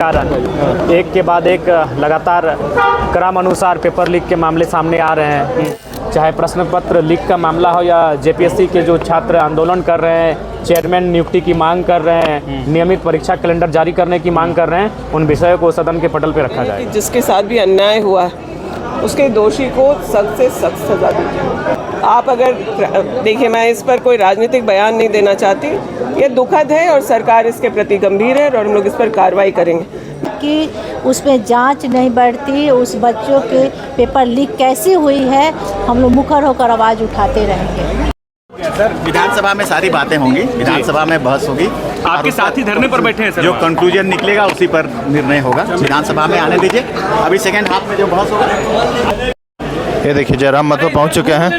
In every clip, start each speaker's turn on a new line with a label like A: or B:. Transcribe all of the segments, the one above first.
A: कारण एक के बाद एक लगातार क्रमानुसार पेपर लीक के मामले सामने आ रहे हैं। चाहे प्रश्न पत्र लीक का मामला हो या जेपीएससी के जो छात्र आंदोलन कर रहे हैं, चेयरमैन नियुक्ति की मांग कर रहे हैं, नियमित परीक्षा कैलेंडर जारी करने की मांग कर रहे हैं, उन विषयों को सदन के पटल पर रखा जाए।
B: जिसके साथ भी अन्याय हुआ उसके दोषी को सख्त से सख्त सजा दीजिए। आप अगर देखिए, मैं इस पर कोई राजनीतिक बयान नहीं देना चाहती, ये दुखद है और सरकार इसके प्रति गंभीर है और हम लोग इस पर कार्रवाई करेंगे
C: कि उसमें जांच नहीं बढ़ती, उस बच्चों के पेपर लीक कैसी हुई है, हम लोग मुखर होकर आवाज़ उठाते रहेंगे।
D: सर, विधानसभा में सारी बातें होंगी, विधानसभा में बहस होगी,
A: आपके साथी धरने पर बैठे हैं सर।
D: जो कंक्लूजन निकलेगा उसी पर निर्णय होगा। विधानसभा में आने दीजिए, अभी सेकेंड हाफ में जो बहस होगा।
E: ये देखिए जयराम महतो पहुंच चुके हैं।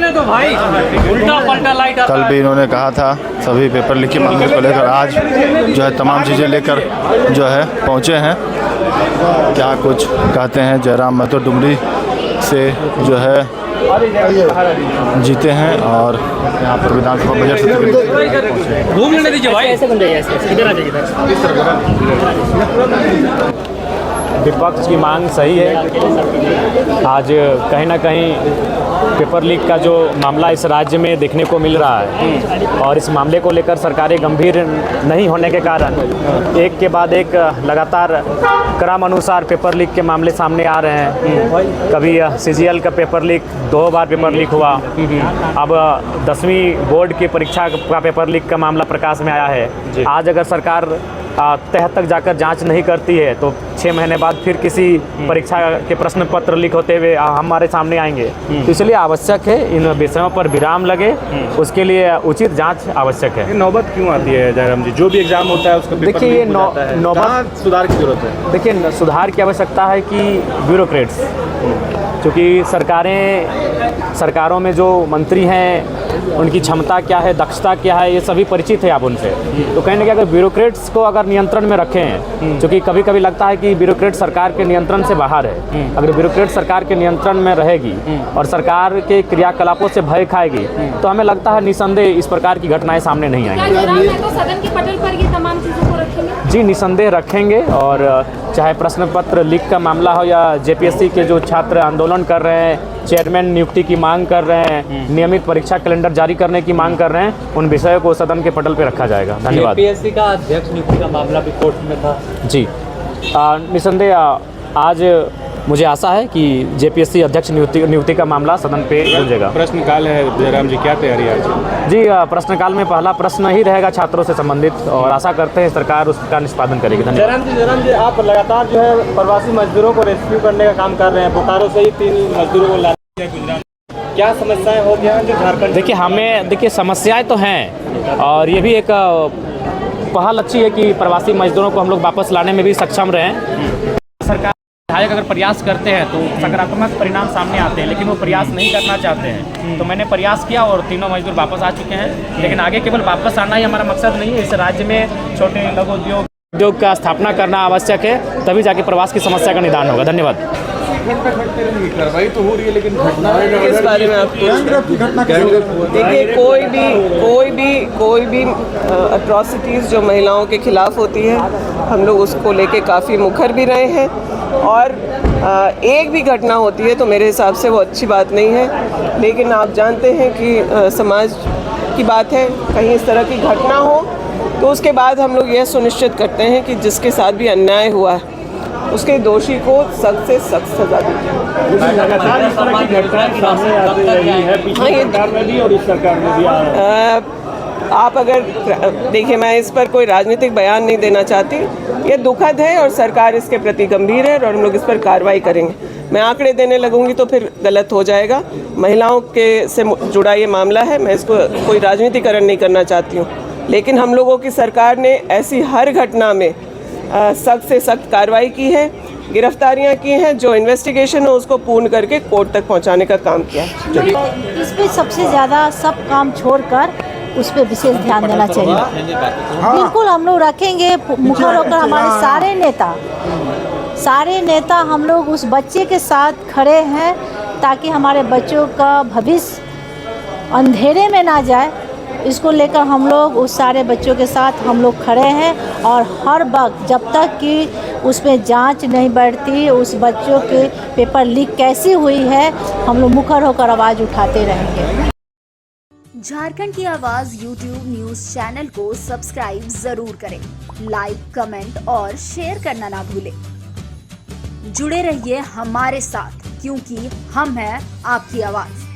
E: कल भी इन्होंने कहा था सभी पेपर लीक के मामले को लेकर, आज जो है तमाम चीज़ें लेकर जो है पहुंचे हैं। क्या कुछ कहते हैं जयराम महतो डुमरी से जो है जीते हैं और यहाँ पर विधानसभा बजट सत्र
A: घूम लेने दीजिए भाई, ऐसे बन जाइए, ऐसे इधर आ जाइए। विपक्ष की मांग सही है। आज कहीं ना कहीं पेपर लीक का जो मामला इस राज्य में देखने को मिल रहा है और इस मामले को लेकर सरकारें गंभीर नहीं होने के कारण एक के बाद एक लगातार क्रमानुसार पेपर लीक के मामले सामने आ रहे हैं। कभी सीजीएल का पेपर लीक 2 बार पेपर लीक हुआ, अब 10वीं बोर्ड की परीक्षा का पेपर लीक का मामला प्रकाश में आया है। आज अगर सरकार तह तक जाकर जांच नहीं करती है तो 6 महीने बाद फिर किसी परीक्षा के प्रश्न पत्र लीक होते हुए हमारे सामने आएंगे। तो इसलिए आवश्यक है इन विषयों पर विराम लगे, उसके लिए उचित जांच आवश्यक है।
F: नौबत क्यों आती है जयराम जी? जो भी एग्जाम होता है उसका पेपर
A: देखिए, ये
F: नौबत सुधार की जरूरत है।
A: देखिए, सुधार की आवश्यकता है कि ब्यूरोक्रेट्स, क्योंकि सरकारों में जो मंत्री हैं उनकी क्षमता क्या है, दक्षता क्या है, ये सभी परिचित है आप उनसे। तो कहीं ना कहीं अगर ब्यूरोक्रेट्स को अगर नियंत्रण में रखें हैं, क्योंकि कभी कभी लगता है कि ब्यूरोक्रेट सरकार के नियंत्रण से बाहर है। अगर ब्यूरोक्रेट सरकार के नियंत्रण में रहेगी और सरकार के क्रियाकलापों से भय खाएगी तो हमें लगता है निसंदेह इस प्रकार की घटनाएं सामने नहीं आएंगी।
G: तो सदन के पटल पर ये तमाम चीज़ों को रखेंगे?
A: जी, निसंदेह रखेंगे। और चाहे प्रश्न पत्र लीक का मामला हो या जेपीएससी के जो छात्र आंदोलन कर रहे हैं, चेयरमैन नियुक्ति की मांग कर रहे हैं, नियमित परीक्षा कैलेंडर जारी करने की मांग कर रहे हैं, उन विषयों को सदन के पटल पर रखा जाएगा। धन्यवाद।
H: जेपीएससी का अध्यक्ष नियुक्ति का मामला भी कोर्ट में था।
A: जी, निसंदेह आज मुझे आशा है कि जेपीएससी अध्यक्ष नियुक्ति का मामला सदन पे गूंजेगा।
F: प्रश्नकाल है जयराम जी, क्या तैयारी है आज?
A: जी, प्रश्नकाल में पहला प्रश्न ही रहेगा छात्रों से संबंधित और आशा करते हैं सरकार उसका निष्पादन करेगी। धन्यवाद।
F: जयराम जी, आप लगातार जो है प्रवासी मजदूरों को रेस्क्यू करने का काम कर रहे हैं। बोकारो से ही 3 मजदूरों को लाया गुजरात, क्या समस्याएं हो गया जो झारखंड?
A: देखिए समस्याएं तो हैं और ये भी एक पहल अच्छी है कि प्रवासी मजदूरों को हम लोग वापस लाने में भी सक्षम रहें। सरकार विधायक अगर प्रयास करते हैं तो सकारात्मक परिणाम सामने आते हैं, लेकिन वो प्रयास नहीं करना चाहते हैं। तो मैंने प्रयास किया और 3 मजदूर वापस आ चुके हैं। लेकिन आगे केवल वापस आना ही हमारा मकसद नहीं है। इस राज्य में छोटे लघु उद्योग का स्थापना करना आवश्यक है, तभी जाके प्रवास की समस्या का निदान होगा। धन्यवाद।
F: कार्रवाई तो हो रही है, लेकिन
B: किस बारे में आप देखिए, कोई भी अट्रॉसिटीज़ जो महिलाओं के खिलाफ होती है, हम लोग उसको लेके काफ़ी मुखर भी रहे हैं। और एक भी घटना होती है तो मेरे हिसाब से वो अच्छी बात नहीं है। लेकिन आप जानते हैं कि समाज की बात है, कहीं इस तरह की घटना हो तो उसके बाद हम लोग यह सुनिश्चित करते हैं कि जिसके साथ भी अन्याय हुआ है उसके दोषी को सख्त से सख्त सजा दीजिए। आप अगर देखिए, मैं इस पर कोई राजनीतिक बयान नहीं देना चाहती, ये दुखद है और सरकार इसके प्रति गंभीर है और हम लोग इस पर कार्रवाई करेंगे। मैं आंकड़े देने लगूंगी तो फिर गलत हो जाएगा। महिलाओं के से जुड़ा ये मामला है, मैं इसको कोई राजनीतिकरण नहीं करना चाहती हूँ। लेकिन हम लोगों की सरकार ने ऐसी हर घटना में सख्त से सख्त कार्रवाई की है, गिरफ्तारियां की हैं, जो इन्वेस्टिगेशन हो उसको पूर्ण करके कोर्ट तक पहुंचाने का काम किया है।
C: इस पर सबसे ज़्यादा सब काम छोड़कर उस पर विशेष ध्यान देना चाहिए। बिल्कुल हम लोग रखेंगे मुखर होकर। हमारे सारे नेता हम लोग उस बच्चे के साथ खड़े हैं ताकि हमारे बच्चों का भविष्य अंधेरे में ना जाए। इसको लेकर हम लोग उस सारे बच्चों के साथ हम लोग खड़े हैं और हर वक्त जब तक कि उसमें जांच नहीं बढ़ती, उस बच्चों के पेपर लीक कैसी हुई है, हम लोग मुखर होकर आवाज़ उठाते रहेंगे।
I: झारखंड की आवाज़ YouTube न्यूज़ चैनल को सब्सक्राइब जरूर करें, लाइक, कमेंट और शेयर करना ना भूलें। जुड़े रहिए हमारे साथ, क्योंकि हम हैं आपकी आवाज़।